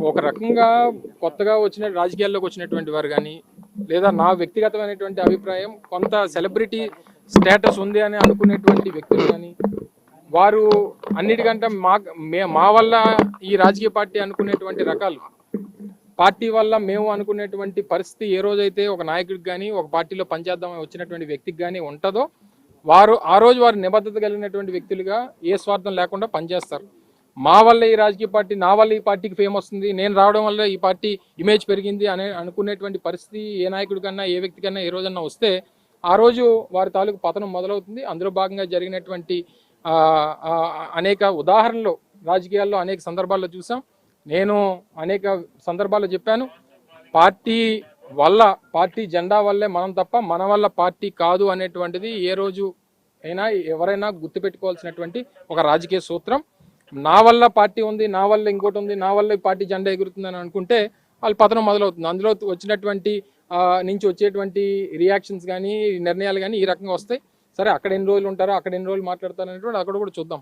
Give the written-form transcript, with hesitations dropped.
ఒక రకంగా కొత్తగా వచ్చిన రాజకీయాల్లోకి వచ్చినటువంటి వారు కానీ లేదా నా వ్యక్తిగతమైనటువంటి అభిప్రాయం కొంత సెలబ్రిటీ స్టేటస్ ఉంది అని అనుకునేటువంటి వ్యక్తులు కానీ వారు అన్నిటికంటే మా వల్ల ఈ రాజకీయ పార్టీ అనుకునేటువంటి రకాలు పార్టీ వల్ల మేము అనుకునేటువంటి పరిస్థితి ఏ రోజైతే ఒక నాయకుడికి కానీ ఒక పార్టీలో పనిచేద్దామని వచ్చినటువంటి వ్యక్తికి కానీ ఉంటుందో వారు ఆ రోజు వారు నిబద్ధత కలిగినటువంటి వ్యక్తులుగా ఏ స్వార్థం లేకుండా పనిచేస్తారు. మా వల్ల ఈ రాజకీయ పార్టీ, నా వల్ల ఈ పార్టీకి ఫేమ్ వస్తుంది, నేను రావడం వల్ల ఈ పార్టీ ఇమేజ్ పెరిగింది అనే అనుకునేటువంటి పరిస్థితి ఏ నాయకుడికన్నా ఏ వ్యక్తికన్నా ఏ రోజన్నా వస్తే ఆ రోజు వారి తాలూకు పతనం మొదలవుతుంది. అందులో భాగంగా జరిగినటువంటి అనేక ఉదాహరణలు రాజకీయాల్లో అనేక సందర్భాల్లో చూసాం. నేను అనేక సందర్భాల్లో చెప్పాను, పార్టీ వల్ల పార్టీ జెండా వల్లే మనం తప్ప మన వల్ల పార్టీ కాదు అనేటువంటిది ఏ రోజు అయినా ఎవరైనా గుర్తుపెట్టుకోవాల్సినటువంటి ఒక రాజకీయ సూత్రం. నా వల్ల పార్టీ ఉంది, నా వల్ల ఇంకోటి ఉంది, నా వల్ల ఈ పార్టీ జెండా ఎగురుతుందని అనుకుంటే వాళ్ళ పతనం మొదలవుతుంది. అందులో వచ్చినటువంటి నుంచి వచ్చేటువంటి రియాక్షన్స్ కానీ నిర్ణయాలు కానీ ఈ రకంగా వస్తాయి. సరే, అక్కడ ఎన్ని రోజులు ఉంటారో అక్కడ ఎన్ని రోజులు మాట్లాడతారు అనేటువంటి అక్కడ కూడా చూద్దాం.